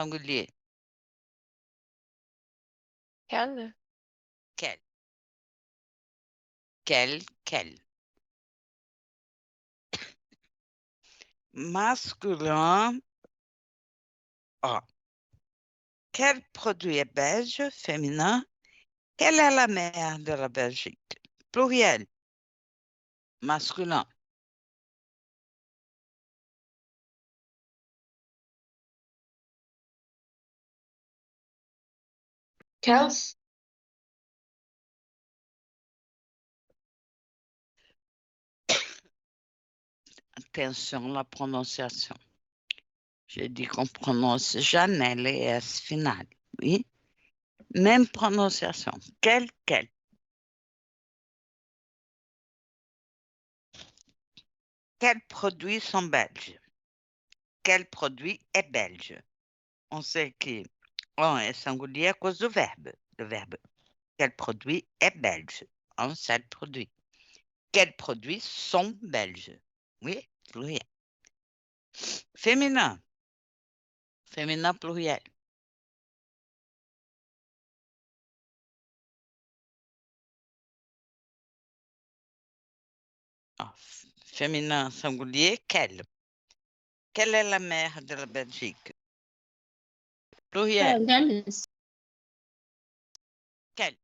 Singulier. Quel? Quel. Quel. Quel. Masculin. A. Quel produit est belge, féminin? Quelle est la mère de la Belgique? Pluriel. Masculin. Quels? Attention, la prononciation. J'ai dit qu'on prononce jamais les S finales. Oui. Même prononciation. Quel. Quels produits sont belges? Quel produit est belge? On sait que on est singulier à cause du verbe. Le verbe. Quel produit est belge? Un seul produit. Quels produits sont belges? Oui, pluriel. Féminin. Féminin pluriel. Ah, féminin singulier, quel? Quelle est la mère de la Belgique? Pluriel. Quels? Quel?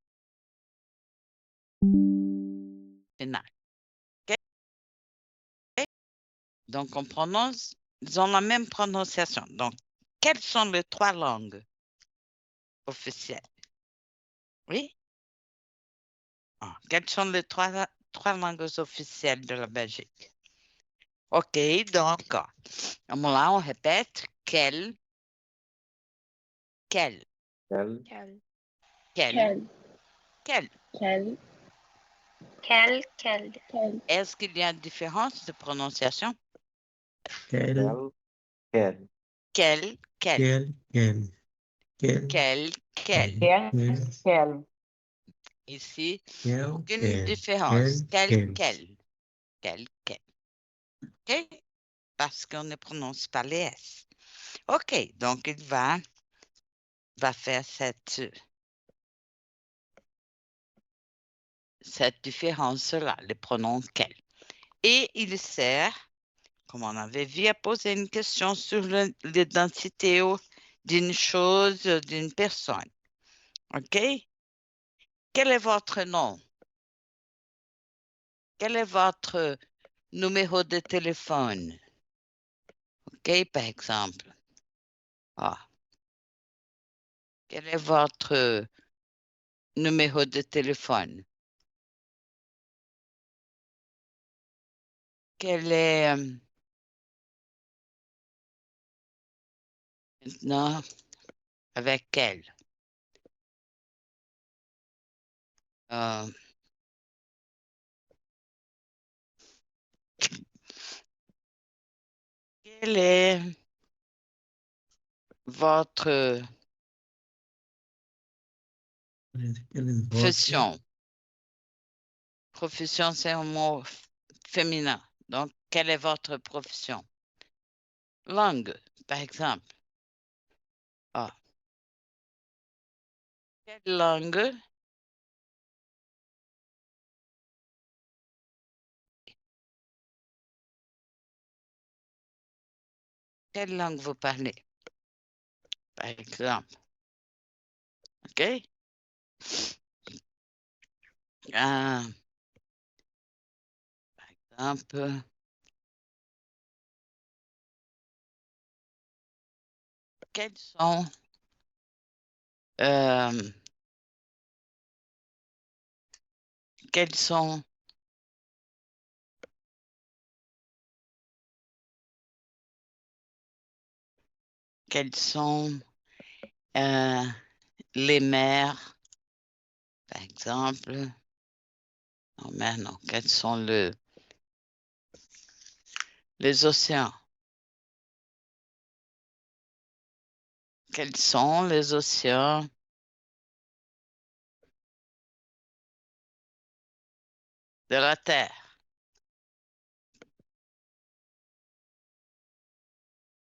Final. Donc, on prononce, ils ont la même prononciation. Donc, quelles sont les trois langues officielles? Oui? Ah, quelles sont les trois langues officielles de la Belgique? OK, donc, là, on répète quelle. Quel? Est-ce qu'il y a une différence de prononciation? Quel, Quelle. quel, quel, Quelle. Quel? Ici, quel, aucune différence. Quelle. OK? Parce qu'on ne prononce pas les S. OK, donc il va faire cette différence-là, le pronom quel. Et il sert, comme on avait vu, à poser une question sur l'identité d'une chose, d'une personne. OK? Quel est votre nom? Quel est votre numéro de téléphone? OK, par exemple. Ah. Quel est votre numéro de téléphone? Quel est maintenant avec quel? Euh, quelle est votre profession? Profession, c'est un mot féminin. Donc, quelle est votre profession? Langue, par exemple. Ah. Quelle langue? Quelle langue vous parlez? Par exemple. OK? Par exemple, quelles sont euh, quelles sont euh, les mers, par exemple? Non, mais non. Quels sont les océans? Quels sont les océans de la Terre?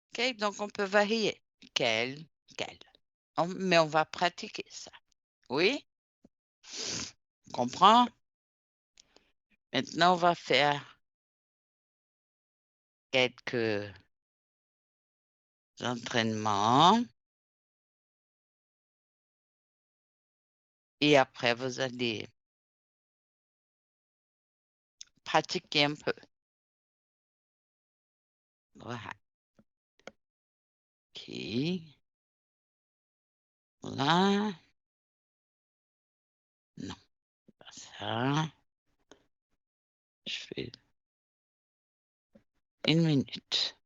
OK, donc on peut varier. Quel, quel. Mais on va pratiquer ça. Oui? On comprend? Maintenant, on va faire quelques entraînements. Et après, vous allez pratiquer un peu. Voilà. OK. Là. Non, pas ça. Je fais 1 minute.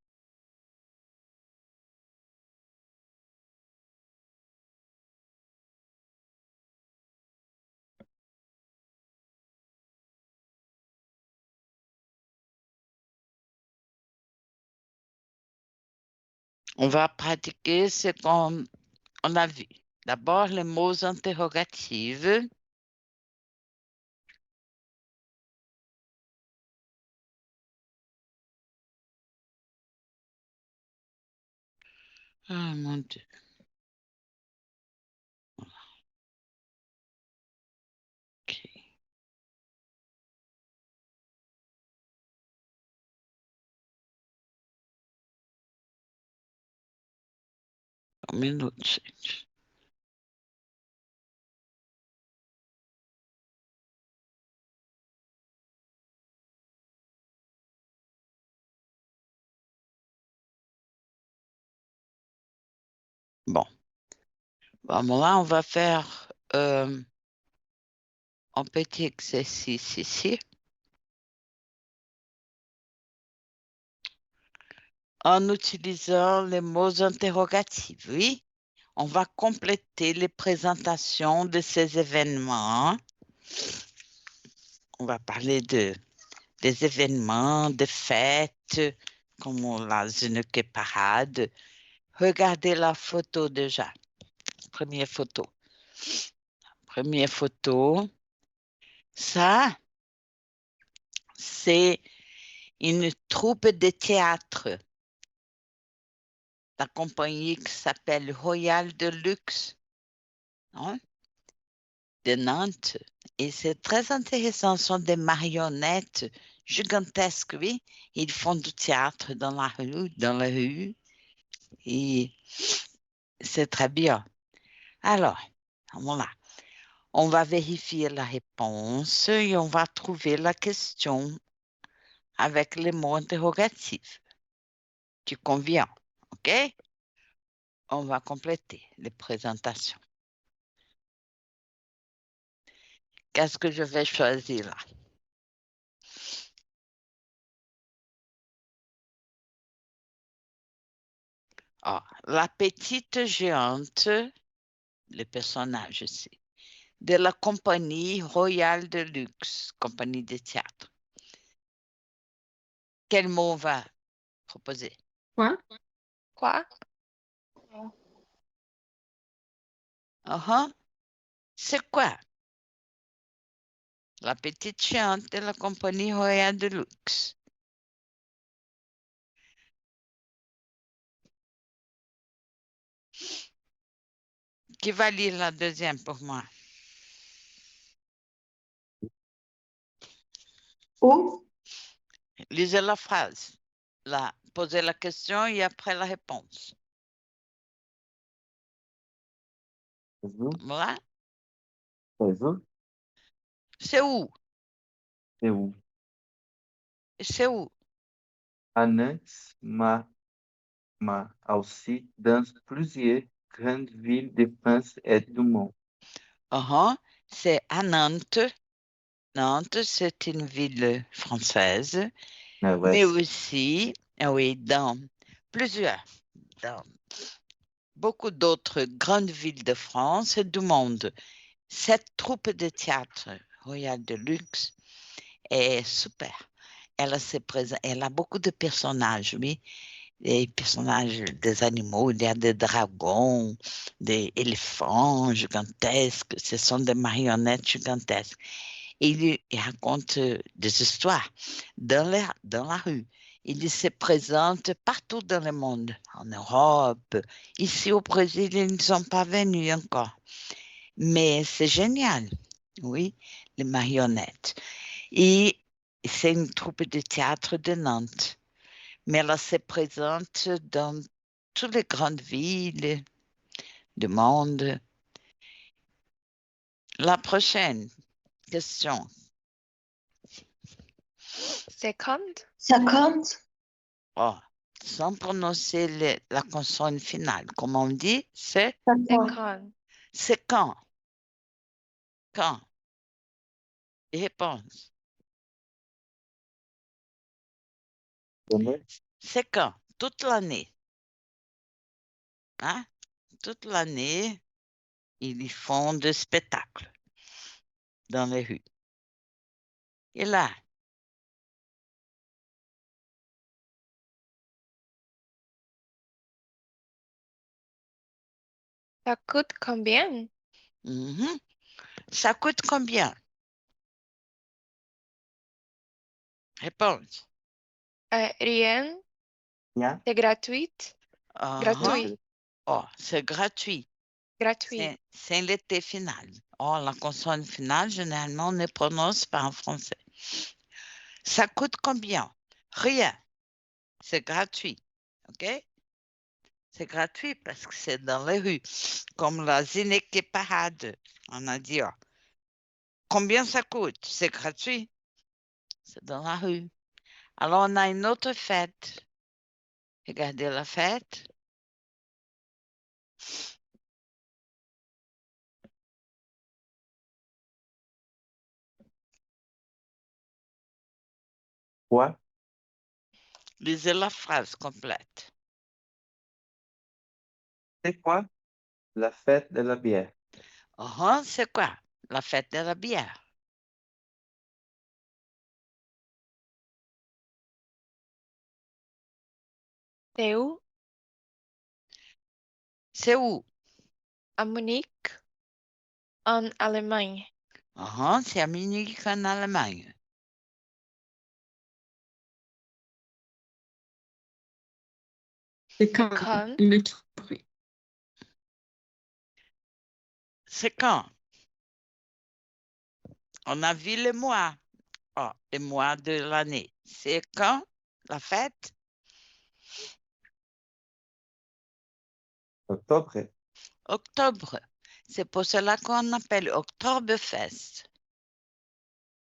On va pratiquer ce qu'on a vu. D'abord, les mots interrogatifs. Ah, mon Dieu. OK. Une minute. Bon. Bon, là, on va faire un petit exercice ici. En utilisant les mots interrogatifs, oui. On va compléter les présentations de ces événements. On va parler des événements, des fêtes, comme la Zineke Parade. Regardez la photo déjà. Première photo. Première photo. Ça, c'est une troupe de théâtre. La compagnie qui s'appelle Royal de Luxe, hein, de Nantes. Et c'est très intéressant. Ce sont des marionnettes gigantesques, oui. Ils font du théâtre dans la rue. Et c'est très bien. Alors, voilà. On va vérifier la réponse et on va trouver la question avec les mots interrogatifs. Tu conviens, OK? On va compléter les présentations. Qu'est-ce que je vais choisir là? Ah, la petite géante, le personnage ici, de la compagnie royale de luxe, compagnie de théâtre. Quel mot on va proposer? Quoi? Quoi? C'est quoi? La petite géante de la compagnie royale de luxe. Qui va lire la deuxième pour moi? Où? Lisez la phrase. Là, posez la question et après la réponse. Voilà. C'est où? C'est où? C'est où? Annex aussi dans plusieurs grandes villes de France et du monde. C'est à Nantes. Nantes, c'est une ville française, Ah ouais. mais aussi, oui, dans beaucoup d'autres grandes villes de France et du monde. Cette troupe de théâtre Royal de Luxe est super. Elle a beaucoup de personnages, oui. Des personnages des animaux, il y a des dragons, des éléphants gigantesques, ce sont des marionnettes gigantesques. Et il raconte des histoires dans la rue. Il se présente partout dans le monde, en Europe. Ici au Brésil, ils ne sont pas venus encore. Mais c'est génial, oui, les marionnettes. Et c'est une troupe de théâtre de Nantes. Mais elle se présente dans toutes les grandes villes du monde. La prochaine question. 50. 50. Oh, sans prononcer la consonne finale. Comme on dit, c'est 50. c'est quand? Quand? Réponse. Demain, C'est quand? Toute l'année. Hein? Toute l'année, ils font des spectacles dans les rues. Et là, Ça coûte combien? mhm, ça coûte combien? Réponse. Rien. rien, C'est gratuit. Ah, Gratuit. oh, c'est gratuit. Gratuit. C'est l'été final. Oh, la consonne finale, généralement, on ne prononce pas en français. Ça coûte combien? Rien. C'est gratuit. OK? C'est gratuit parce que c'est dans les rues. Comme la Zineke Parade. On a dit, oh, combien ça coûte? C'est gratuit. C'est dans la rue. Alors, on a une autre fête. Regardez la fête. quoi? Lisez la phrase complète. C'est quoi la fête de la bière? Oh, c'est quoi? La fête de la bière. C'est où? C'est où? À Munich, en Allemagne. Oh, c'est à Munich, en Allemagne. C'est quand Quand? le truc. C'est quand? On a vu le mois. Oh, le mois de l'année. C'est quand la fête? Octobre, Octobre. C'est pour cela qu'on appelle Oktoberfest.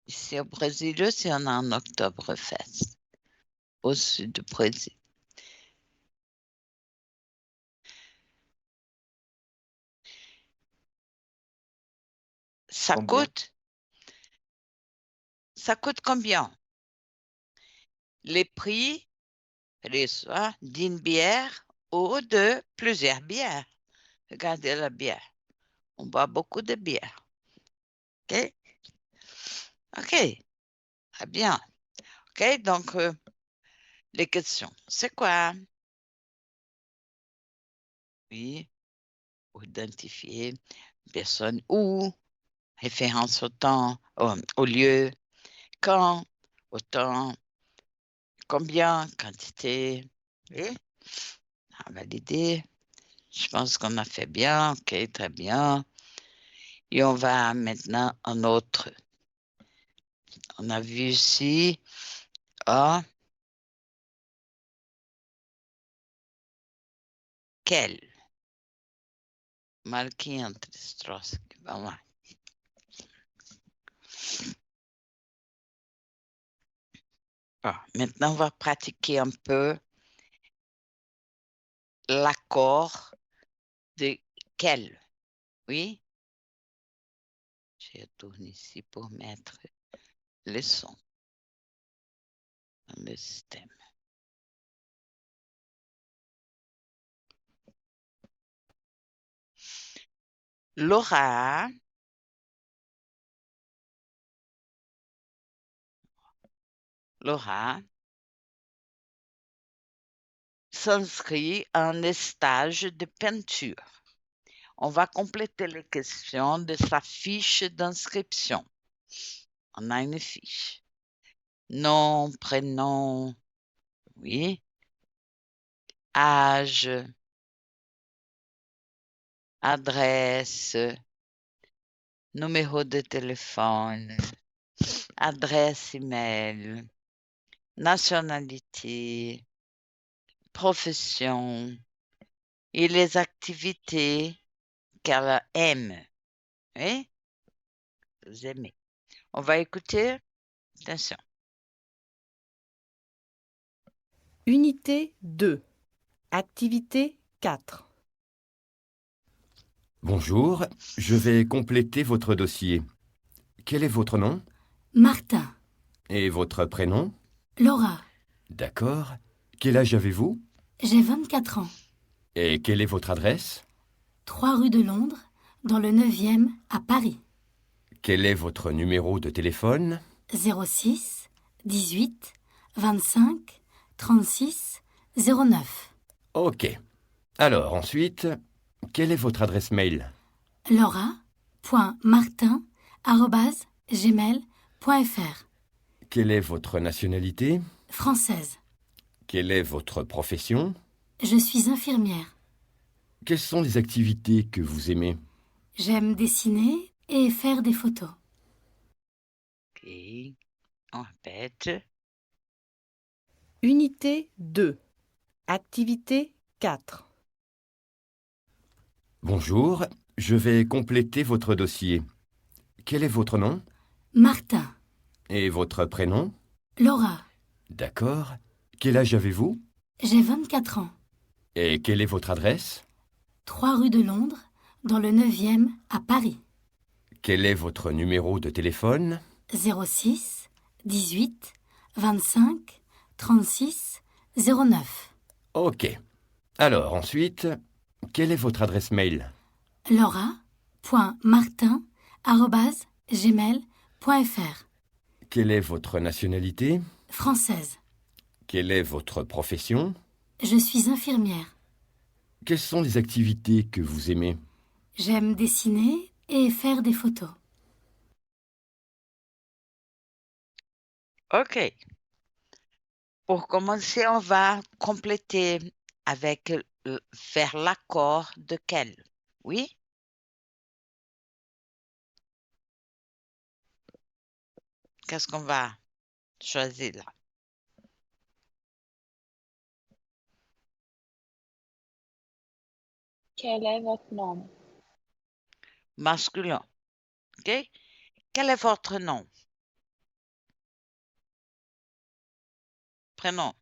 Ici au Brésil aussi, on a un Oktoberfest. Au sud du Brésil. Ça combien? coûte combien? Les prix soit d'une bière ou de plusieurs bières. Regardez la bière. On boit beaucoup de bière. OK? OK. Très bien. OK, donc les questions. C'est quoi? Oui. Identifier une personne où, référence au temps, au lieu, quand, au temps, combien, quantité. Oui. À valider. Je pense qu'on a fait bien. OK, très bien. Et on va maintenant en autre. On a vu ici, ah, quel. Marqué entre Strauss. Voilà. Ah, maintenant, on va pratiquer un peu l'accord de quel. Oui. Je retourne ici pour mettre les sons dans le système. Laura s'inscrit à un stage de peinture. On va compléter les questions de sa fiche d'inscription. On a une fiche. Nom, prénom, Oui. Âge, adresse, numéro de téléphone, adresse email, nationalité, profession et les activités qu'elle aime. Oui? Vous aimez. On va écouter. Attention. Unité 2. Activité 4. Bonjour, je vais compléter votre dossier. Quel est votre nom Martin, et votre prénom? Laura, D'accord. Quel âge avez-vous? j'ai 24 ans. Et quelle est votre adresse? 3 rue de Londres, dans le 9e, à Paris. Quel est votre numéro de téléphone? 06 18 25 36 09. Ok. Alors ensuite, quelle est votre adresse mail? laura.martin@gmail.fr. Quelle est votre nationalité? Française. Quelle est votre profession? Je suis infirmière. Quelles sont les activités que vous aimez? J'aime dessiner et faire des photos. OK. On répète. Unité 2. Activité 4. Bonjour, je vais compléter votre dossier. Quel est votre nom Martin, et votre prénom? Laura, D'accord. Quel âge avez-vous? j'ai 24 ans. Et quelle est votre adresse? 3 rue de Londres, dans le 9e, à Paris. Quel est votre numéro de téléphone? 06 18 25 36 09. Ok. Alors ensuite, quelle est votre adresse mail? laura.martin@gmail.fr. Quelle est votre nationalité? Française. Quelle est votre profession? Je suis infirmière. Quelles sont les activités que vous aimez? J'aime dessiner et faire des photos. OK. Pour commencer, on va compléter avec faire l'accord de quel? Oui? Qu'est-ce qu'on va choisir là? Quel est votre nom? Masculin. OK? Quel est votre nom? Prénom.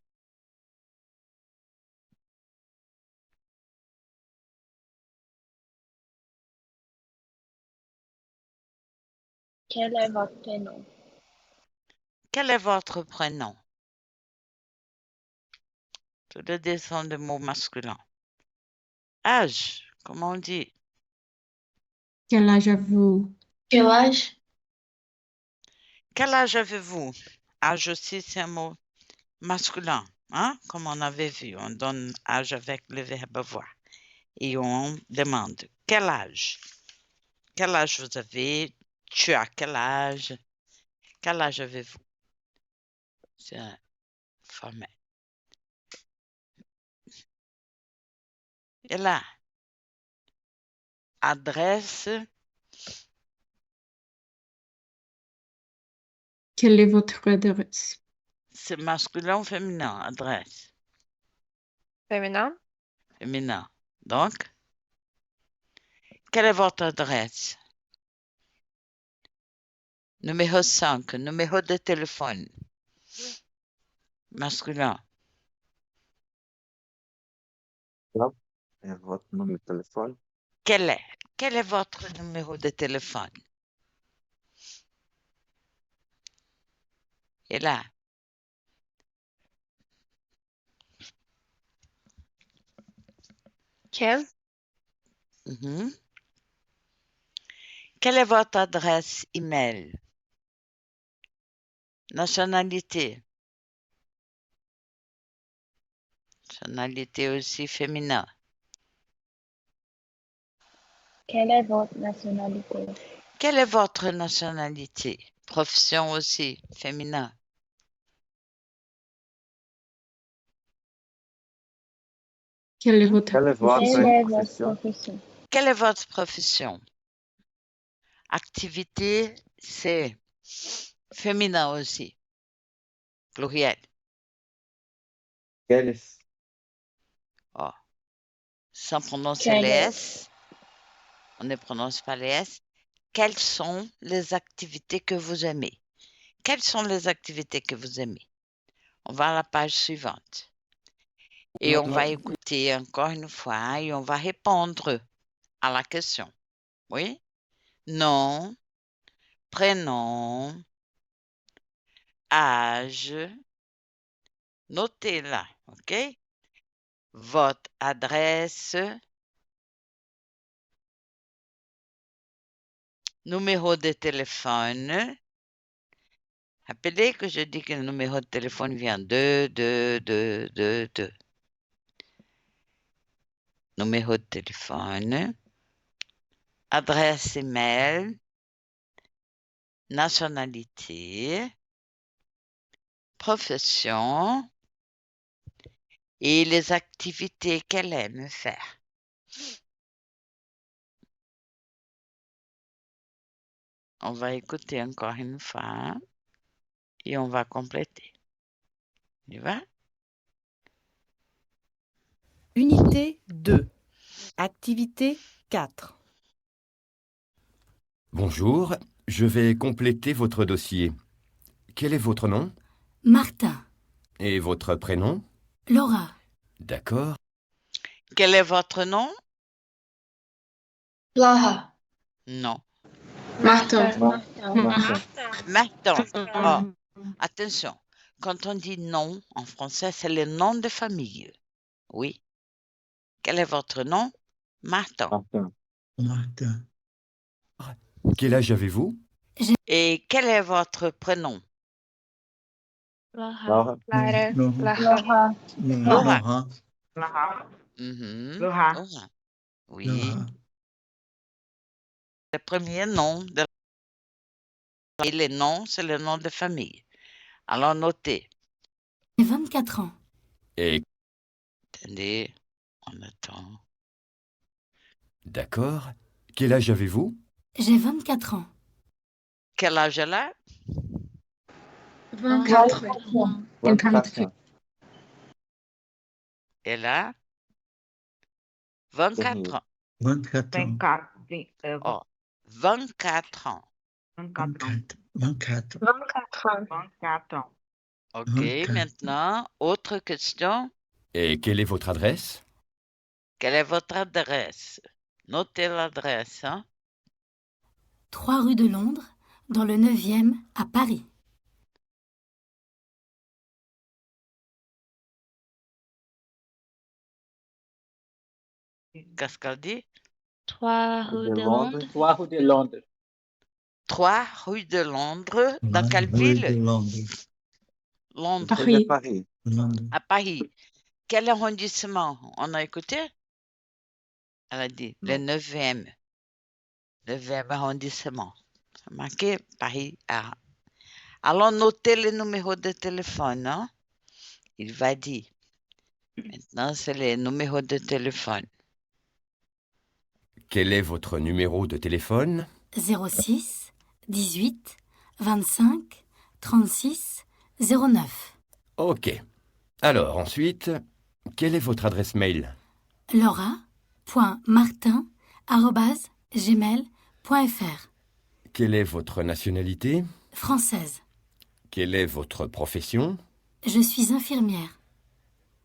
Quel est votre prénom? Quel est votre prénom? Tous les deux sont des mots masculins. Âge, comment on dit? Quel âge avez-vous? Quel âge? Quel âge avez-vous? Âge aussi, c'est un mot masculin, hein? Comme on avait vu, on donne âge avec le verbe avoir. Et on demande quel âge? Quel âge vous avez? Tu as quel âge? Quel âge avez-vous? C'est formel. Et là, adresse, Quelle est votre adresse? c'est masculin ou féminin? Adresse, Féminin? féminin. Donc, quelle est votre adresse? Numéro 5, numéro de téléphone. Masculin. Et votre numéro de téléphone? Quel est votre numéro de téléphone? Et là, Quel? mhm. Quelle est votre adresse email? Nationalité. Nationalité aussi féminin. Quelle est votre nationalité? Quelle est votre nationalité? Profession aussi féminin. Quelle est votre Quelle est votre Quelle est votre profession? profession? Quelle est votre profession? Activité, c'est féminin aussi, pluriel. Quelle est Oh. Sans prononcer Quelle les est- S, on ne prononce pas les S. Quelles sont les activités que vous aimez? Quelles sont les activités que vous aimez? On va à la page suivante. Et on va écouter encore une fois et on va répondre à la question. Oui? Nom, prénom, âge. Notez-la, OK? Votre adresse, numéro de téléphone. Rappelez que je dis que le numéro de téléphone vient de. Numéro de téléphone. Adresse email. Nationalité. Profession. Et les activités qu'elle aime faire. On va écouter encore une fois et on va compléter. Tu vois? Unité 2. Activité 4. Bonjour, je vais compléter votre dossier. Quel est votre nom Martin, et votre prénom? Laura, D'accord. Quel est votre nom? Laura. Non. Martin. Martin. Oh, attention. Quand on dit nom en français, c'est le nom de famille. Oui. Quel est votre nom? Martin. Martin. Quel âge avez-vous? Et quel est votre prénom? Laura. Laura. Laura. Mhm. Laura. Laura. Oui. Le premier nom de et les noms, c'est le nom de famille. Alors notez. j'ai 24 ans. Et Attendez, on attend. d'accord. Quel âge avez-vous? J'ai 24 ans. Quel âge elle a? 24. 24 ans. Elle a 24 ans. 24 Oh, 24 ans. 24 ans. OK, 24. maintenant, autre question. Et quelle est votre adresse? Quelle est votre adresse? Notez l'adresse. Hein? 3 rue de Londres, dans le 9e, à Paris. Qu'est-ce qu'elle dit? 3 rue de Londres. 3 rue de Londres. 3 rue de Londres. Dans quelle ville? Londres. Paris. Paris. À Paris. Quel arrondissement? On a écouté? Elle a dit le 9e. 9e arrondissement. C'est marqué Paris. Alors, notez le numéro de téléphone. Hein? Il va dire. Maintenant, c'est le numéro de téléphone. Quel est votre numéro de téléphone? 06 18 25 36 09. Ok. Alors, ensuite, quelle est votre adresse mail? laura.martin@gmail.fr. Quelle est votre nationalité? Française. Quelle est votre profession? Je suis infirmière.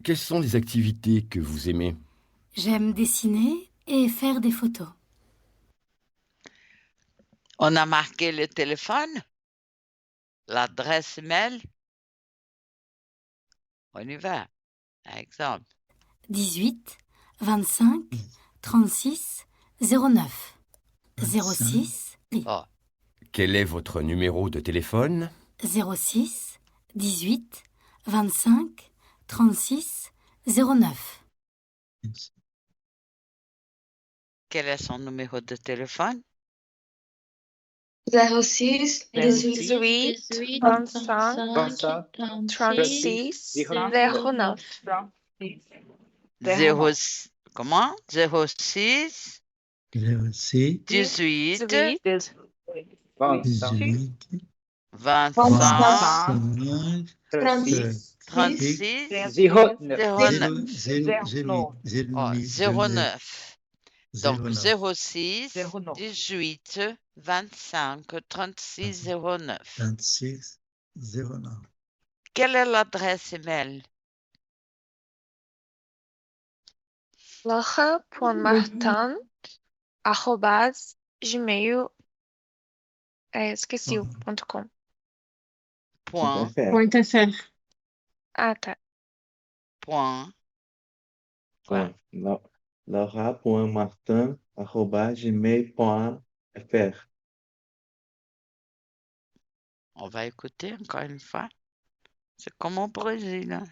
Quelles sont les activités que vous aimez? J'aime dessiner et faire des photos. On a marqué le téléphone, l'adresse mail. On y va. Par exemple. 18 25 36 09. 06 Oh, Quel est votre numéro de téléphone? 06 18 25 36 09. quel est son numéro de téléphone? 06 18 25 36 36 09. Zéro, comment? 06, 06, 18, 18, 25, 25, 25, 36, 36, 09, 09. 09. 09. Donc 09, 06, 09. 18, 25, 36, 09. 26, 09. Quelle est l'adresse email? Laura.martin@gmail.com. Point, .fr. Point .fr. point. Point. Laura.martin@gmail.fr. On va écouter encore une fois. C'est comme au Brésil. Hein.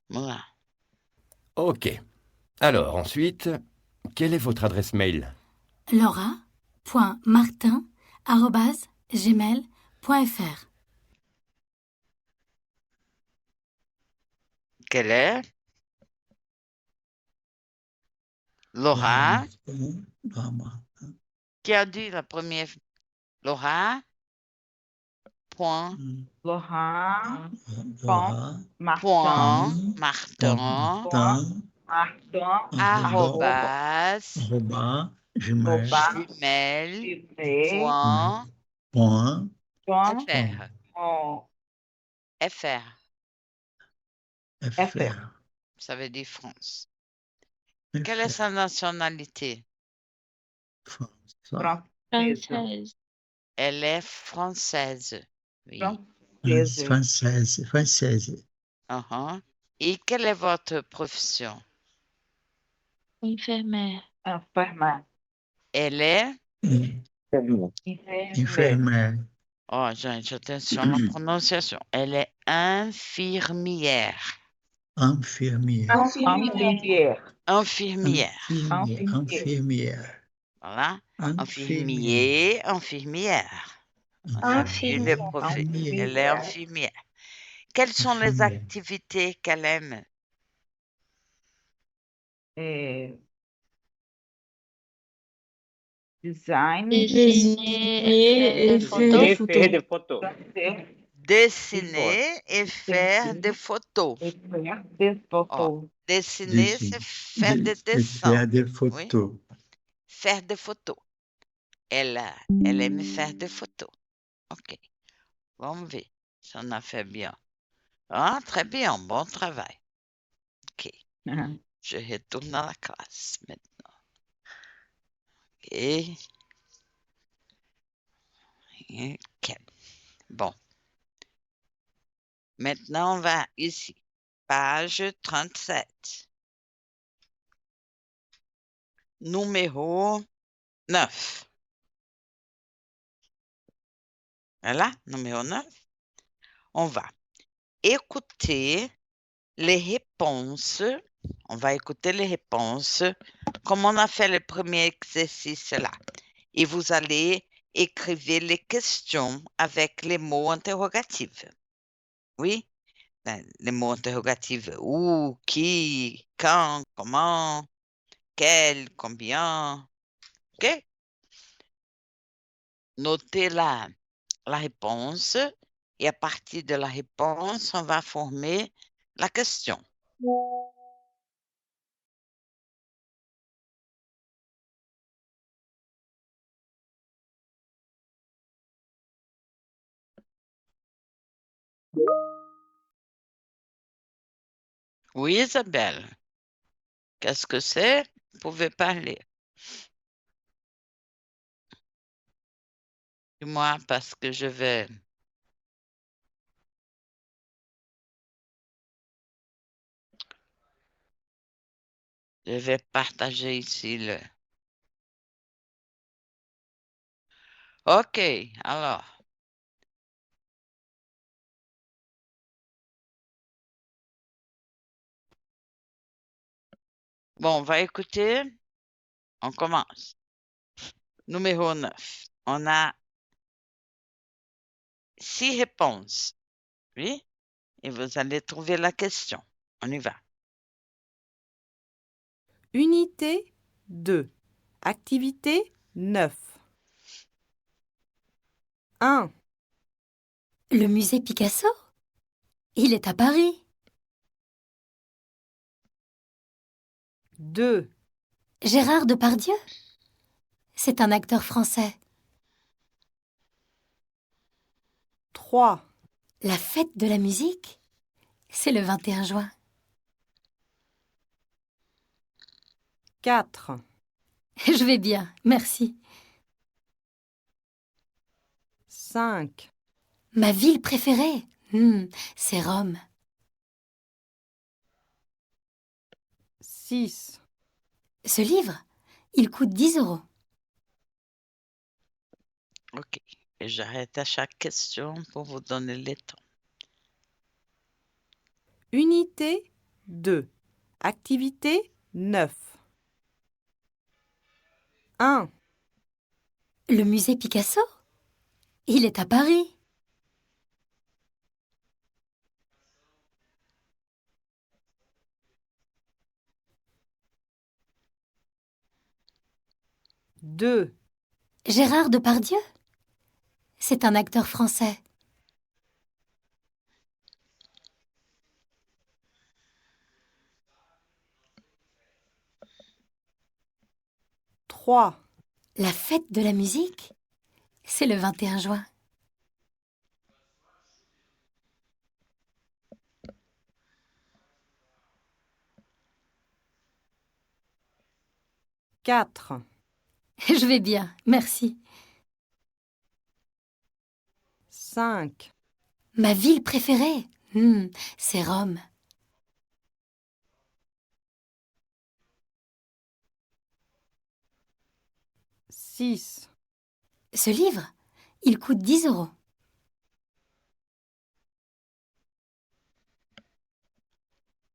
Voilà. Ok. Alors, ensuite, quelle est votre adresse mail? laura.martin@gmail.fr. Quelle est? Laura. Laura.martin. Qui a dit la première? Laura. Point. Laura, Laura. Point. Martin, Martin. Martin. Arrobas. Gmail. Gmail. Point. Point. FR. FR. FR. Ça veut dire France. Quelle est sa nationalité? Française, Elle est française. Oui. Française. Uh-huh. Et quelle est votre profession? infirmière, Elle est? Infirmière. Oh, j'attention à la prononciation. Elle est infirmière. Infirmière. Infirmière. Infirmière. Voilà. Infirmière. Infirmière. On a vu le profil. Elle est infirmière. Quelles sont les Infirmière. activités qu'elle aime? design, Dessiner et faire des photos. Dessiner et faire des photos. Oh, dessiner, c'est faire des dessins. Faire des Oui, photos. faire des photos. Elle aime faire des photos. OK. Bon, V. Ça en a fait bien. Ah, très bien. Bon travail. OK. Je retourne à la classe maintenant. OK. OK. Bon. Maintenant, on va ici. Page 37. Numéro 9. Voilà, numéro 9. On va écouter les réponses. On va écouter les réponses comme on a fait le premier exercice là. Et vous allez écrire les questions avec les mots interrogatifs. Oui, les mots interrogatifs. Où, qui, quand, comment, quel, combien. OK? Notez la réponse et à partir de la réponse, on va former la question. Oui, Isabelle. Qu'est-ce que c'est? Vous pouvez parler. Dis-moi parce que je vais partager ici le... OK, alors. Bon, on va écouter. On commence. Numéro 9. On a 6 réponses. Oui? Et vous allez trouver la question. On y va. Unité 2. Activité 9. 1, Le musée Picasso? Il est à Paris. 2, Gérard Depardieu? C'est un acteur français. 3, La fête de la musique? C'est le 21 juin. 4, Je vais bien, merci. 5, Ma ville préférée? C'est Rome. 6, Ce livre, il coûte 10 €. OK. Et j'arrête à chaque question pour vous donner le temps. Unité 2. Activité 9. 1, Le musée Picasso? Il est à Paris. 2, Gérard Depardieu? C'est un acteur français. 3, La fête de la musique? C'est le 21 juin. 4, Je vais bien, merci. 5, Ma ville préférée? C'est Rome. 6, Ce livre, il coûte 10 €.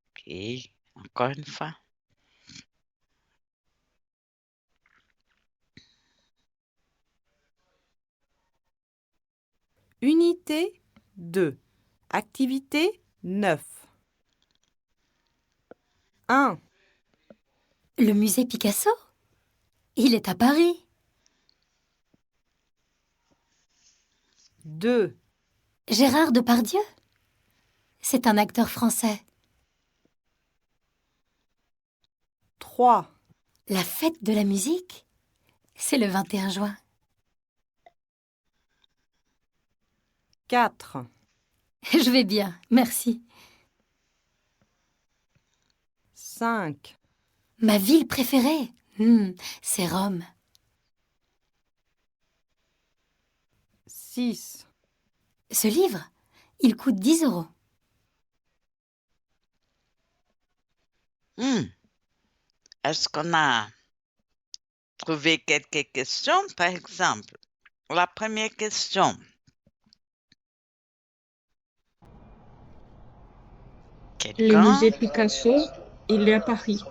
OK. Encore une fois. Unité 2. Activité 9. 1, Le musée Picasso? Il est à Paris. 2, Gérard Depardieu? C'est un acteur français. 3, La fête de la musique? C'est le 21 juin. 4, Je vais bien, merci. 5, Ma ville préférée? C'est Rome. 6, Ce livre, il coûte 10 €. Est-ce qu'on a trouvé quelques questions? Par exemple, la première question. Le Quelqu'un? musée Picasso, il est à Paris.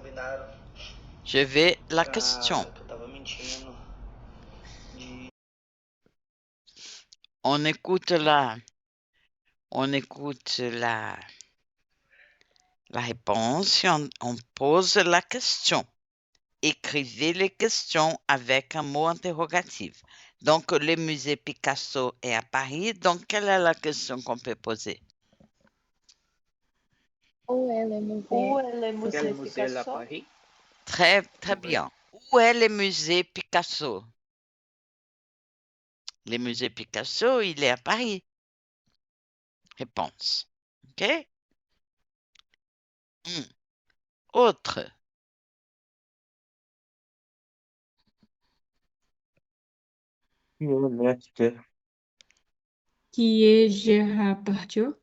Je vais la question. On écoute la réponse et on pose la question. Écrivez les questions avec un mot interrogatif. Donc, le musée Picasso est à Paris. Donc, quelle est la question qu'on peut poser? Où est le musée Quel musée à Picasso? Paris? Très, très bien. Où est le musée Picasso? Le musée Picasso, il est à Paris. Réponse. OK? Autre. Qui est l'acteur? Qui est Gérard Depardieu?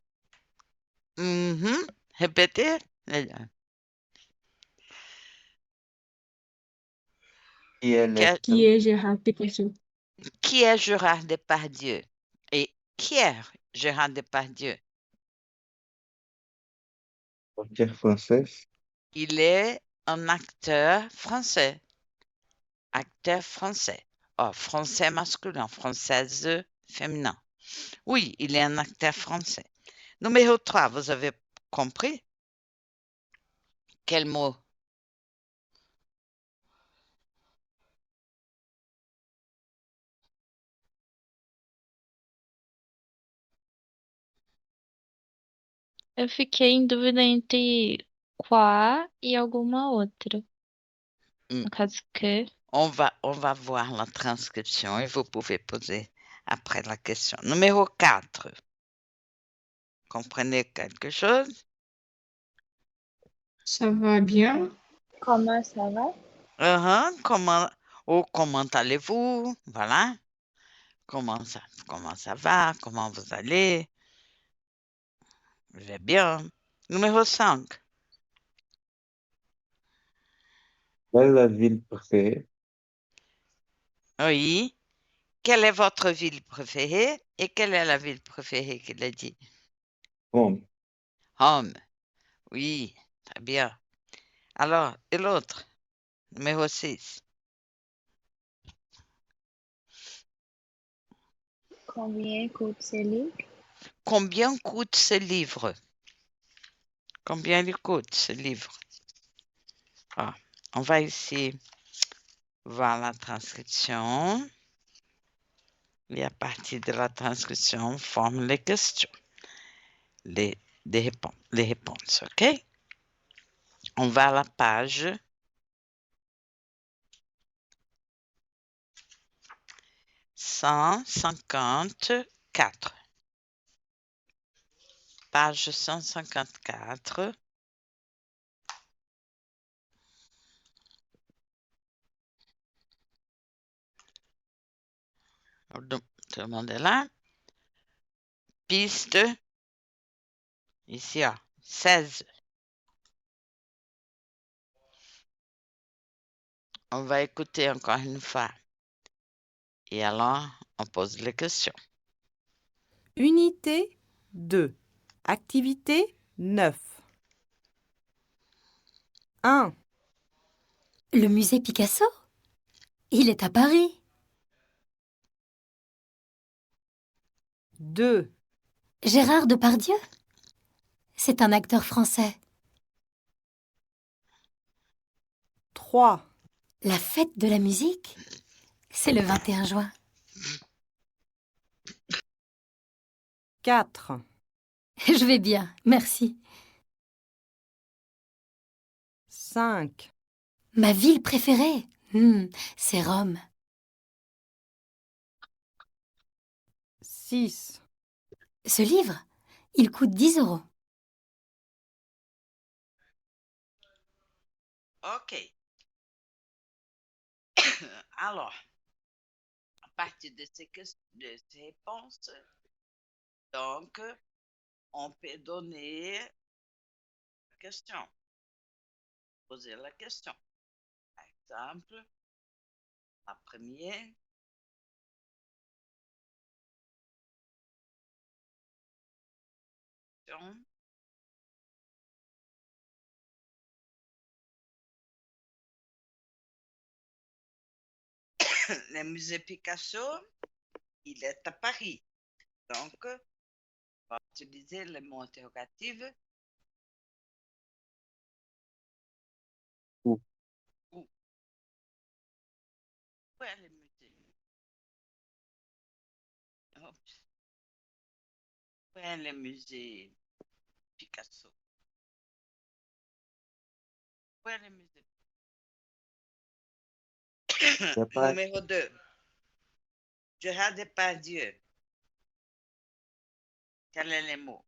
Répétez. Qui est l'acteur? Qui est Gérard Picasso? Qui est Gérard Depardieu? Et qui est Gérard Depardieu? Acteur français? Il est un acteur français. Acteur français. Oh, français masculin, française féminin. Oui, il est un acteur français. Numéro 3, vous avez compris? Quel mot? Eu fiquei em dúvida entre quá e alguma outra. No caso, que. On va voir la transcription et vous pouvez poser après la question. Numéro 4. Comprenez quelque chose? Ça va bien? Comment ça va? Comment allez-vous? Voilà. Comment ça va? Comment vous allez? Je vais bien. Numéro 5. Quelle est la ville préférée? Oui. Quelle est votre ville préférée? Et quelle est la ville préférée qu'il a dit? Rome. Rome. Oui, très bien. Alors, et l'autre? Numéro 6. Combien coûte ce livre? Combien coûte ce livre? Combien il coûte ce livre? Ah, on va ici voir la transcription. Et à partir de la transcription, on forme les questions, les réponses, OK? On va à la page 154. Page 154. Donc, tout le monde est là. Piste, ici, 16. On va écouter encore une fois. Et alors, on pose les questions. Unité 2. Activité 9. 1, Le musée Picasso? Il est à Paris. 2, Gérard Depardieu? C'est un acteur français. 3, La fête de la musique? C'est le 21 juin. 4, Je vais bien, merci. 5, Ma ville préférée? C'est Rome. 6, Ce livre, il coûte 10 €. OK. Alors, à partir de ces réponses, donc, on peut donner la question. Poser la question. Par exemple, la première. Le musée Picasso, il est à Paris. Donc, on va utiliser le mot interrogatif. Où? Où est le musée? Oups. Où est le musée Picasso? Où est le musée? Numéro 2. Gérard Depardieu. Quel est le mot?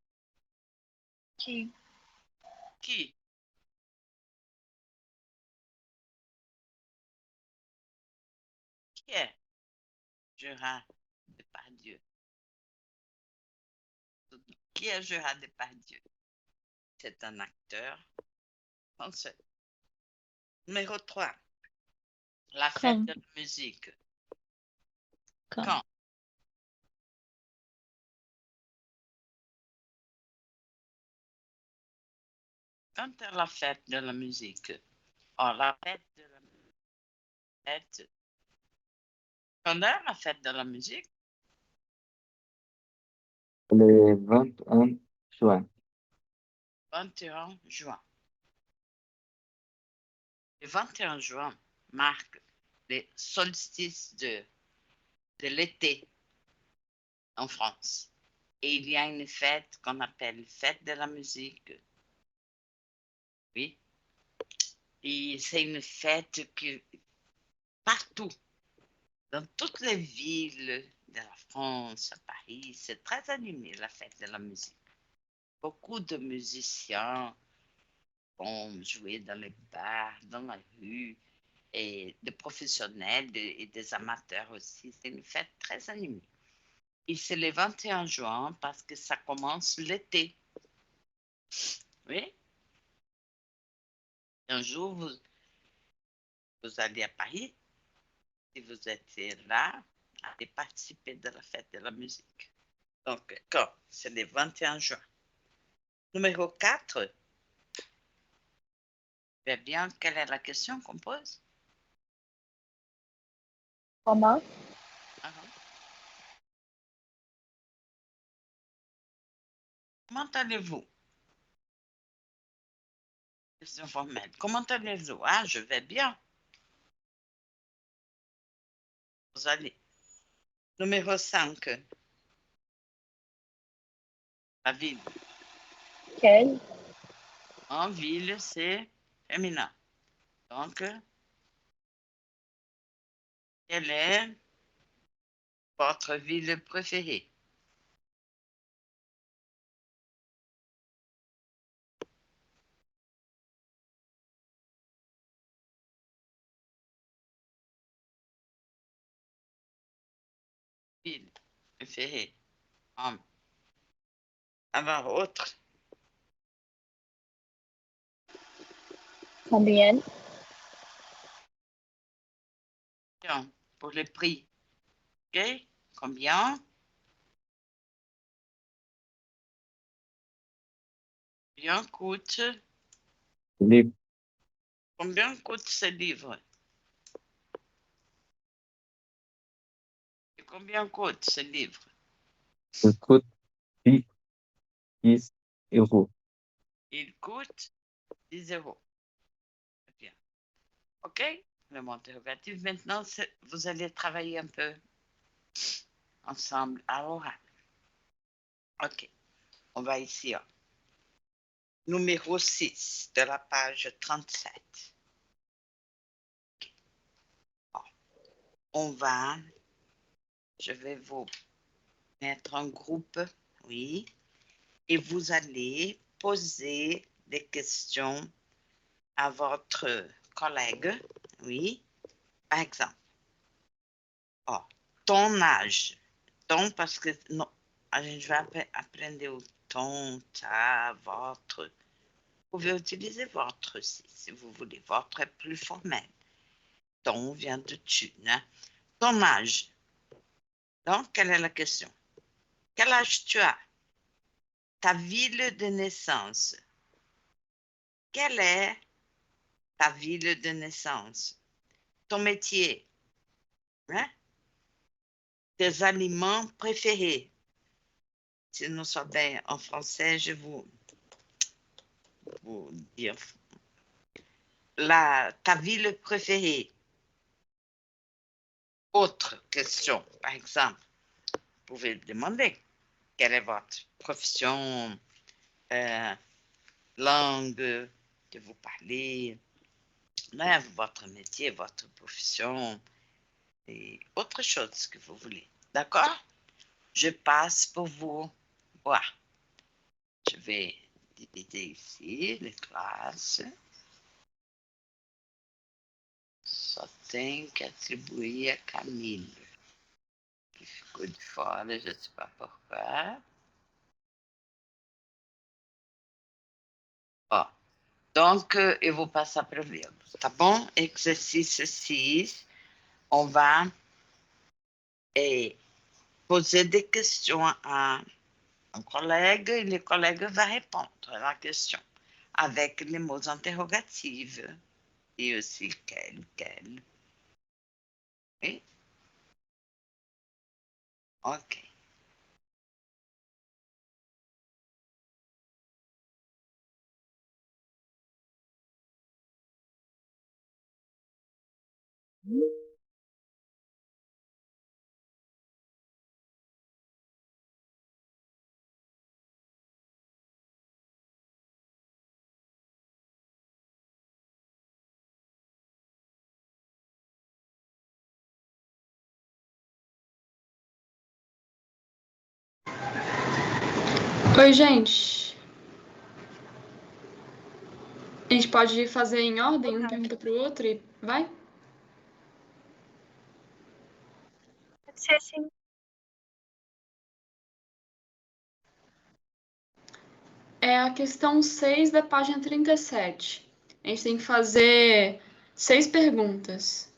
Qui? Qui? Qui est Gérard Depardieu? Qui est Gérard Depardieu? C'est un acteur français. Numéro 3. La fête de la musique. Quand? Quand est la fête de la musique? Oh, la fête de la musique. Quand est la fête de la musique? Le 21 juin. 21 juin. Le 21 juin marque le solstice de l'été en France. Et il y a une fête qu'on appelle fête de la musique. Oui. Et c'est une fête qui, partout, dans toutes les villes de la France, à Paris, c'est très animé, la fête de la musique. Beaucoup de musiciens vont jouer dans les bars, dans la rue, et des professionnels et des amateurs aussi. C'est une fête très animée. Et c'est le 21 juin parce que ça commence l'été. Oui. Un jour, vous allez à Paris, si vous étiez là, allez participer de la fête de la musique. Donc, quand c'est le 21 juin. Numéro 4. Eh bien, quelle est la question qu'on pose? Comment? Ah, comment allez-vous? Question formelle. Comment allez-vous? Ah, je vais bien. Vous allez. Numéro 5. La ville. Quel? En ville, c'est féminin. Donc, quelle est votre ville préférée? Ville préférée. Homme. Alors, autre. Combien? Tiens, pour le prix. OK? Combien? Combien coûte? Livre. Combien coûte ce livre? Et combien coûte ce livre? Il coûte 10 euros. Il coûte 10 euros. Très bien. OK? Le mot interrogatif. Maintenant, vous allez travailler un peu ensemble à l'oral. OK. On va ici. Numéro 6 de la page 37. Okay. Bon. Je vais vous mettre en groupe, oui, et vous allez poser des questions à votre collègue, oui. Par exemple, ton âge, ton parce que, non, je vais apprendre ton, ta, votre. Vous pouvez utiliser votre aussi, si vous voulez. Votre est plus formel. Ton vient de tu. Hein? Ton âge. Donc, quelle est la question? Quel âge tu as? Ta ville de naissance. Quelle est ta ville de naissance? Ton métier. Hein? Tes aliments préférés. Si nous sommes en français, je vous dire ta ville préférée. Autre question, par exemple, vous pouvez demander quelle est votre profession, langue que vous parlez, votre métier, votre profession et autre chose que vous voulez. D'accord? Je passe pour vous voir. Je vais divider ici les classes. Só tem que atribuir a Camille, que ficou de fora, je ne sais pas pourquoi. Donc, eu vou passar para ver. Tá bom? Exercício 6, on va poser des questions à un collègue et le collègue va répondre à la question avec les mots interrogatifs et aussi quel. Oui? OK. Oi, gente. A gente pode fazer em ordem, um pergunta pro outro e vai? Pode ser sim. É a questão 6 da página 37. A gente tem que fazer 6 perguntas.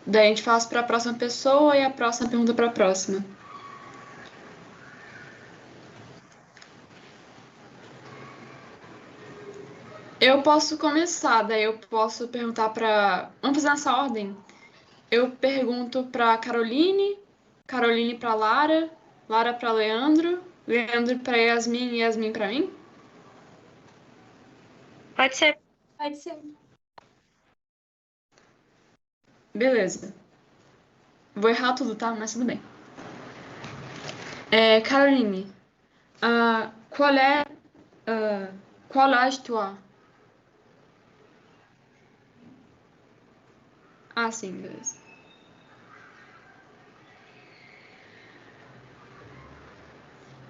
Daí a gente faz para a próxima pessoa e a próxima pergunta para a próxima. Eu posso começar, daí eu posso perguntar para. Vamos fazer nessa ordem? Eu pergunto para Caroline, Caroline para Lara, Lara para Leandro, Leandro para Yasmin e Yasmin para mim? Pode ser. Pode ser. Beleza. Vou errar tudo, tá? Mas tudo bem. Caroline, qual é. Qual âge tu as? Ah, sim, beleza.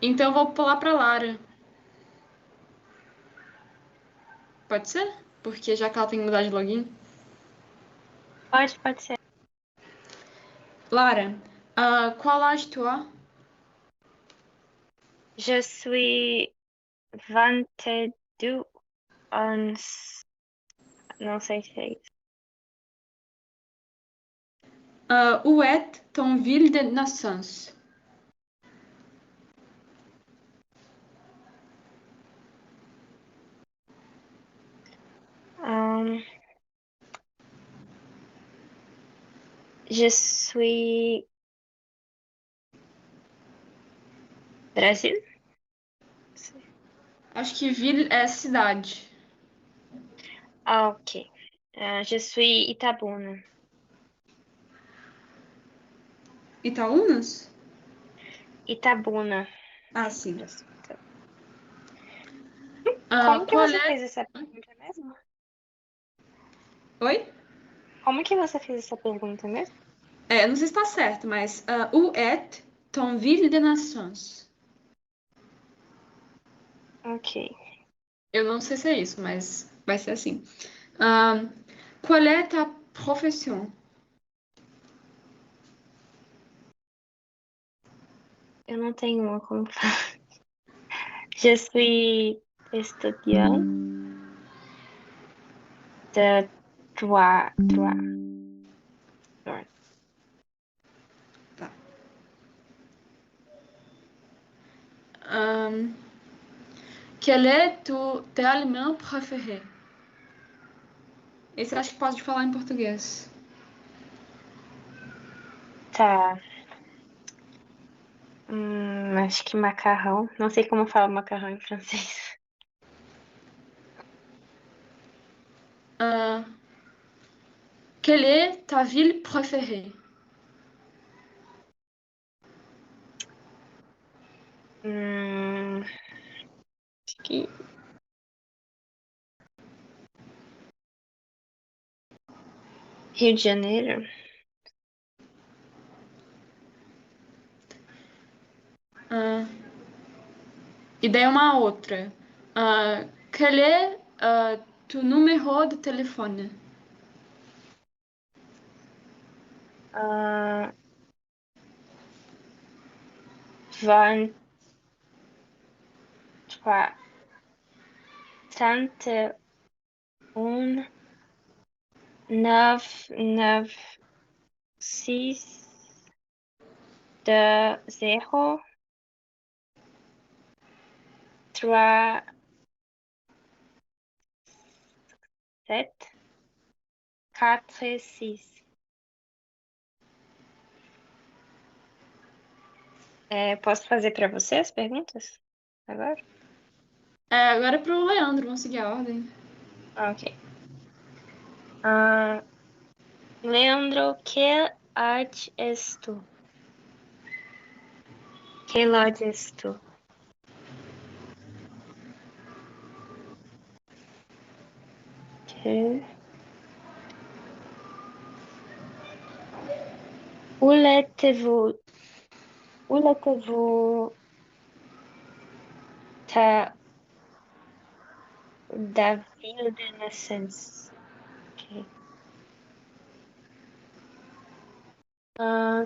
Então eu vou pular para Lara. Pode ser? Porque já que ela tem que mudar de login. Pode ser. Lara, qual âge tu as? Je suis 22 ans. Não sei se é isso. Où est ton ville de naissance? Je suis Brasil? Acho que ville é cidade. Ah, ok. Je suis Itabuna. Itaúnas? Itabuna. Ah, sim. Como que Qual você é? fez essa pergunta mesmo? Oi? Como que você fez essa pergunta mesmo? Não sei se tá certo, mas où est ton ville de naissance? Ok. Eu não sei se é isso, mas vai ser assim. Qual é ta profession? Eu não tenho uma como falar. Je suis étudiante de droit. Quel est tes aliments préférés? Esse eu acho que pode falar em português. Tá. Acho que macarrão. Não sei como fala macarrão em francês. Quelle est ta ville préférée? Acho que Rio de Janeiro. E daí uma outra. Quel est ton numéro de téléphone? 23 31 996 0 3 7 4 6. Posso fazer para você as perguntas agora? Agora é pro Leandro, vamos seguir a ordem. Ok. Leandro, ¿qué age es tú? ¿Qué edad es tú? ¿Qué? Où êtes-vous? Où êtes-vous? Ta ville de naissance. Ok.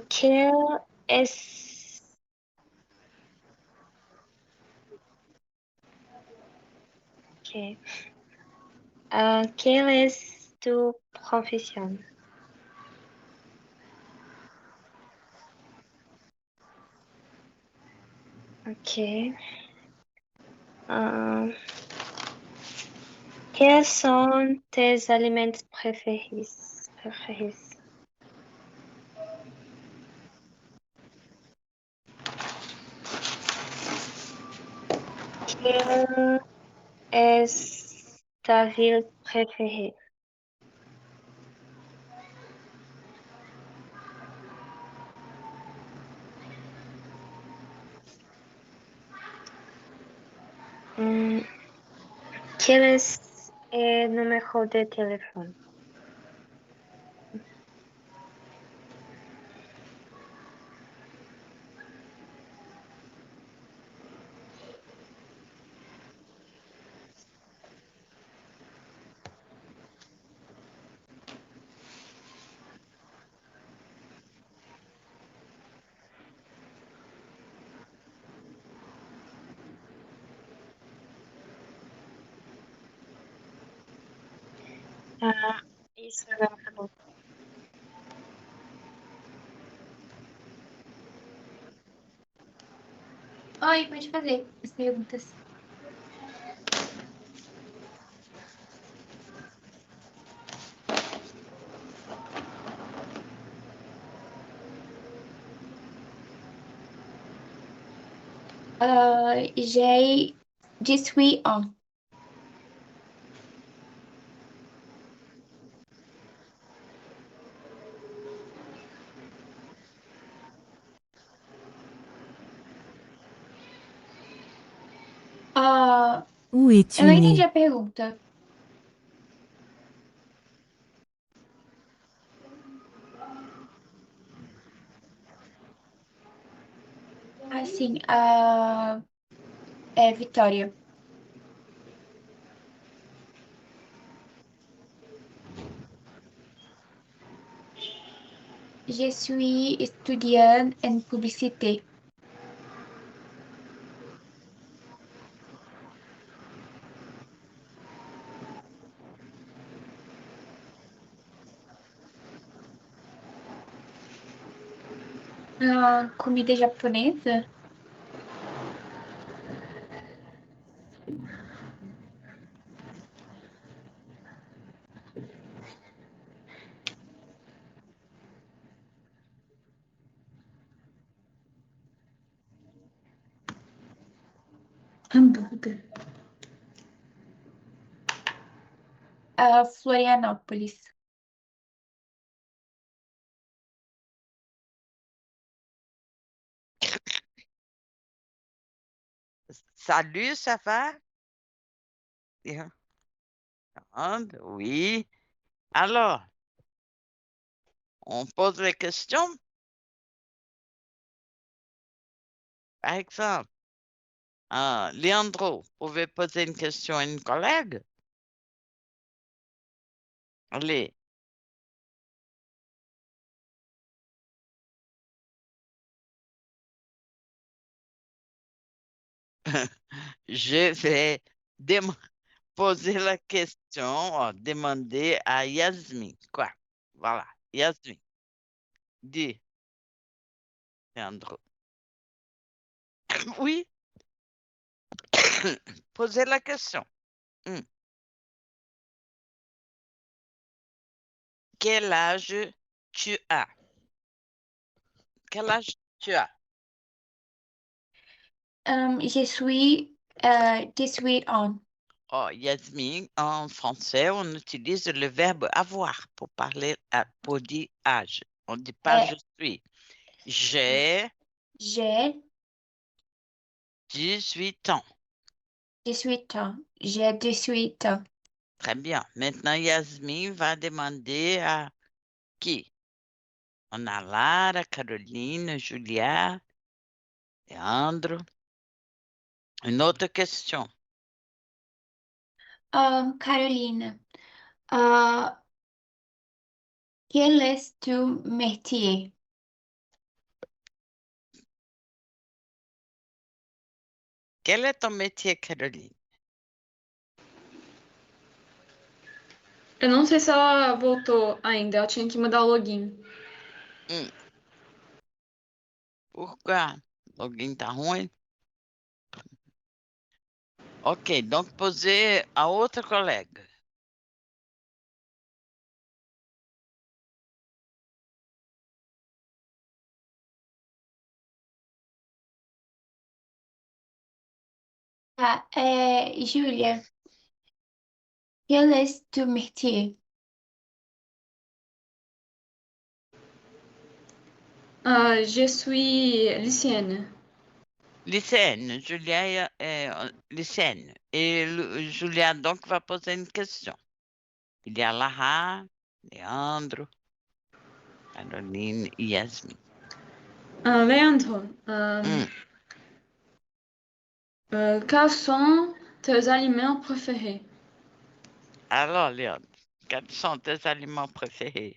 Quel est... Ok. Quelle est tu profession? Ok. Quels sont tes aliments préférés? Quelle est ta ville préférée? Quel est le numéro de téléphone? Isso agora acabou. Oi, pode fazer as perguntas. J'ai 18 ans. Où es-tu Eu não né? entendi a pergunta. Assim, é Vitória. Je suis étudiante en publicité. Comida japonesa? Hambúrguer. Florianópolis. Salut, ça va? Bien. Oui. Alors, on pose les questions. Par exemple, Leandro, vous pouvez poser une question à une collègue? Allez. Je vais poser la question, demander à Yasmine. Quoi? Voilà, Yasmine. Dis, Leandro. Oui. Posez la question. Quel âge tu as? Quel âge tu as? Je suis 18 ans. Oh, Yasmine, en français, on utilise le verbe avoir pour parler, pour dire âge. On ne dit pas je suis. J'ai J'ai 18 ans. 18 ans. J'ai 18 ans. Très bien. Maintenant, Yasmine va demander à qui? On a Lara, Caroline, Julia, Leandro. Une autre question. Carolina, quel est ton métier? Quel est ton métier, Caroline? Eu não sei se ela voltou ainda. Ela tinha que mudar o login. Pourquoi? O login tá ruim? Ok, donc posez à outra colega. Julia, quel est ton métier? Je suis lycéenne. Lycéenne, Julia est lycéenne. Et Julia, donc, va poser une question. Il y a Lara, Leandro, Caroline e Yasmin. Leandro, quels sont tes aliments préférés? Alors, Leandro, quels sont tes aliments préférés?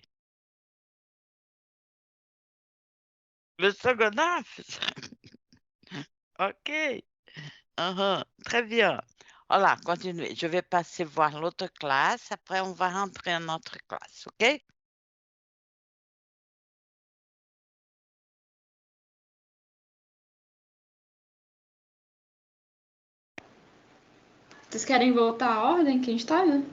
Le secondaire. Ok. Très bien. Voilà, continuez. Je vais passer voir l'autre classe. Après, on va rentrer en notre classe, ok? Vocês querem voltar à ordem que a gente estava?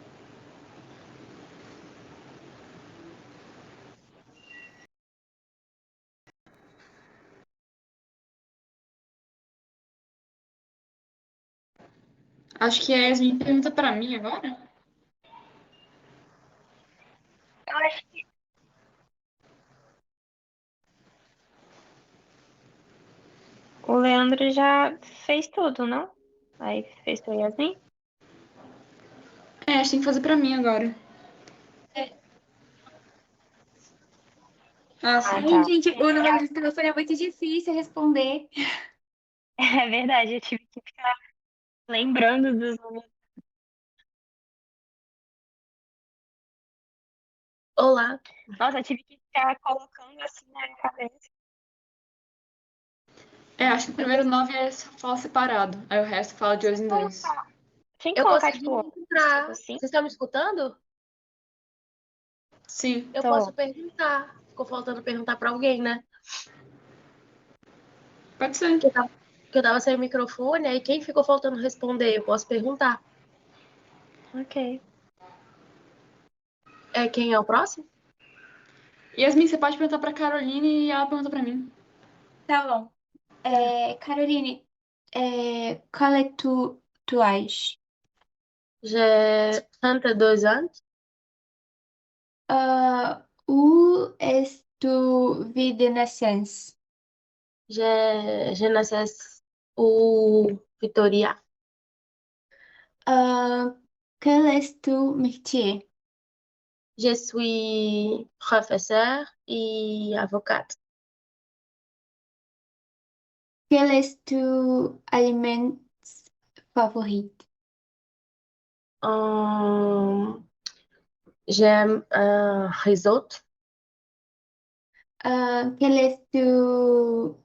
Acho que a Yasmin pergunta para mim agora. Eu acho que o Leandro já fez tudo, não? Aí fez pra Yasmin? Acho que tem que fazer para mim agora. Ah, sim. Ah, Ai, tá. gente, o número de telefone é muito difícil responder. É verdade, eu tive que ficar lembrando dos números. Olá. Nossa, eu tive que ficar colocando assim na minha cabeça. Acho que o primeiro 9 fala separado. Aí o resto fala de dois em dois. Sem Eu colocar, consegui tipo, encontrar. assim? Vocês estão me escutando? Sim. Eu posso perguntar. Ficou faltando perguntar para alguém, né? Pode ser. Porque eu tava sem o microfone, aí quem ficou faltando responder? Eu posso perguntar. Ok. Quem é o próximo? Yasmin, você pode perguntar para Caroline e ela pergunta para mim. Tá bom. Caroline, qual é tu âge? J'ai 32 ans. Où est tu vie de naissance? Je naissais au Vitoria. Quel est tu métier? Je suis professeur et avocate. Quel est tu aliment favori? J'aime un risotto. Quel est tu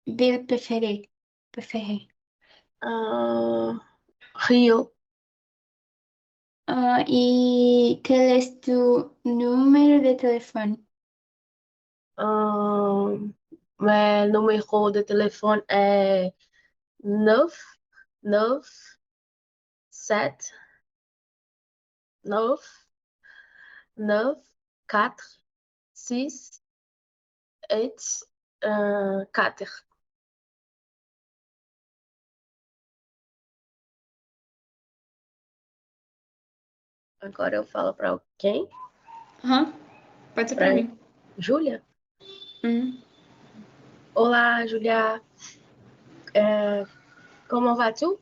ville préférée? Rio. Et quel est tu numéro de téléphone? Meu número de telefone é 997 994 6 8 4. Agora eu falo para quem? Aham. Pode ser Pra pra mim. Júlia? Uhum. Olá, Júlia. Comment vas-tu?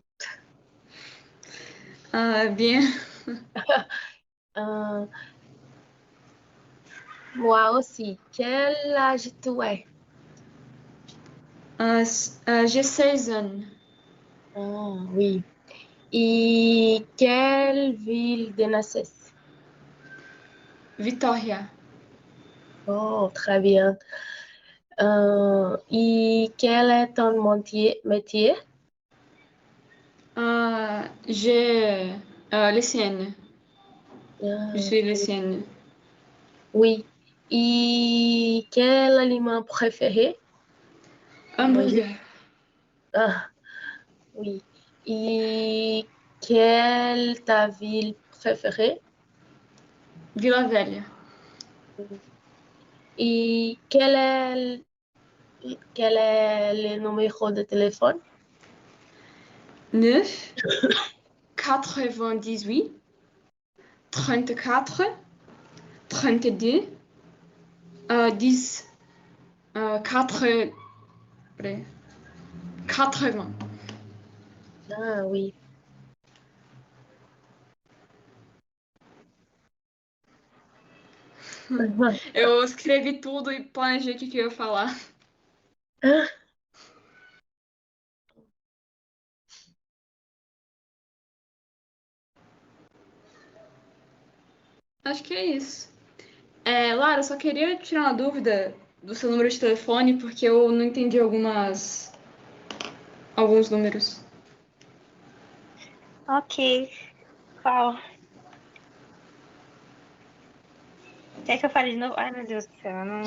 Bien. Euh, Moi aussi. Quel âge tu es? J'ai 16 anos. Ah, oui. Et quelle ville de naissance? Vitória. Oh, très bien. Et quel est ton métier? J'ai lycéenne. Ah, Je suis lycéenne. oui. Et quel aliment préféré? Hambúrguer. Ah, oui. Et quelle ta ville préférée? Vila Velha. Et quel est le numéro de téléphone? 9, 98, 34, 32, 10, 4, 80. Ah oui. Eu escrevi tudo e planejei o que eu ia falar. Acho que é isso. Lara, eu só queria tirar uma dúvida do seu número de telefone, porque eu não entendi alguns números. Ok. Qual? Quer que eu fale de novo? Ai, meu Deus do céu, eu não.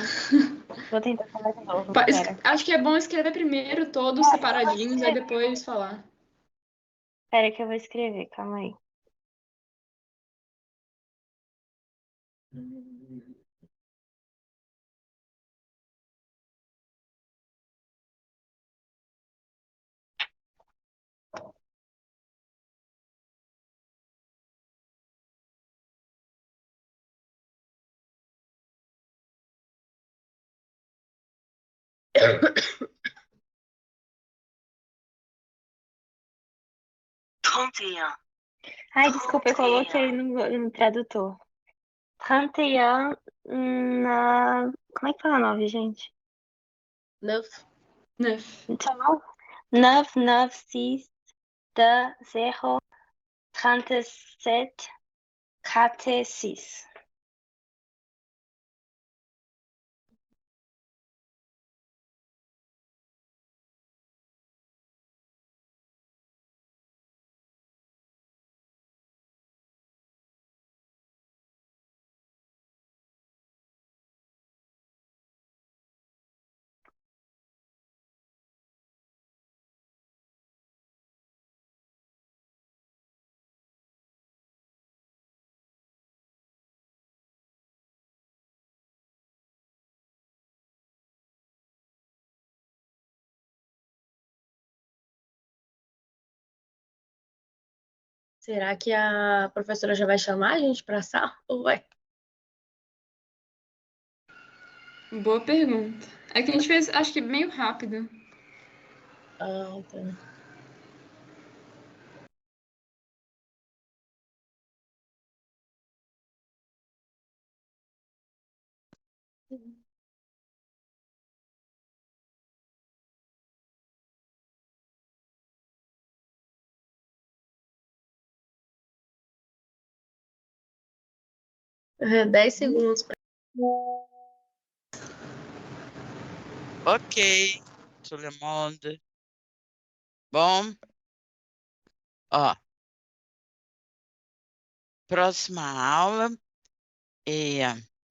Vou tentar falar de novo, pera. Acho que é bom escrever primeiro todos separadinhos, aí depois falar. Pera que eu vou escrever, calma aí. Ai, desculpa, eu coloquei no tradutor. 31 na. Como é que fala 9, gente? 9. Então, 996 da 0 37 46. Será que a professora já vai chamar a gente para a sala? Ou vai? Boa pergunta. É que a gente fez, acho que meio rápido. Ah, tá. É, 10 segundos. Ok, tout le monde. Bom. Ó. Próxima aula.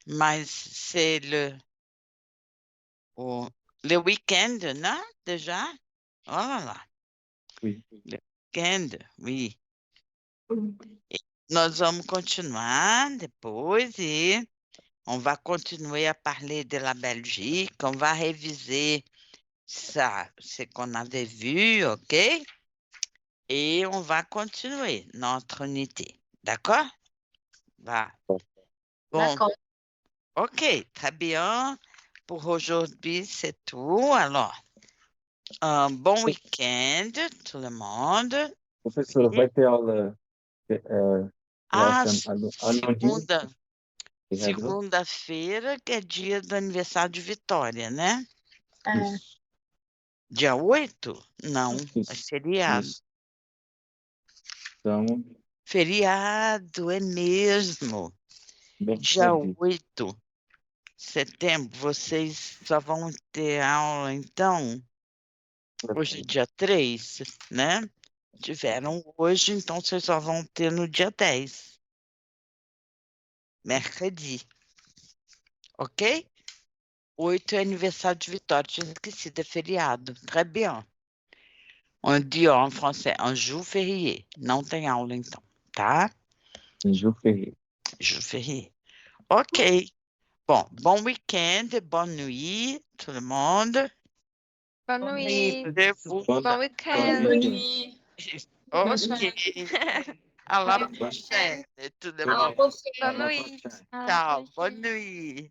Mas c'est le week-end, non? Déjà? Oh là là. Oui. Le week-end, oui. E nós vamos continuar depois e on va continuer à parler de la Belgique. On va réviser ça, ce qu'on avait vu, ok? Et on va continuer notre unité. D'accord? Va. Bon, D'accord. ok, très bien. Pour aujourd'hui, c'est tout. Alors, un bon week-end, tout le monde. Professora, vai ter aula Ah, alundi? segunda-feira, que é dia do aniversário de Vitória, né? É. Dia 8? Não, Isso. é feriado. Então, Feriado, é mesmo. Dia mercredi. 8 de setembro, vocês só vão ter aula, então, hoje é dia 3, né? Tiveram hoje, então vocês só vão ter no dia 10. Mercredi. Ok? 8 é aniversário de Vitória, tinha esquecido, é feriado. Très bien. On dit en français, un jour férié. Não tem aula, então, tá? Jour férié. Jour férié. Ok. Bom, bon week-end, bonne nuit, tout le monde. Bonne nuit. Levez-vous. Bon week-end. Bonne nuit. Ok. À la prochaine, tout le monde. Bonne nuit. Ciao, bonne nuit.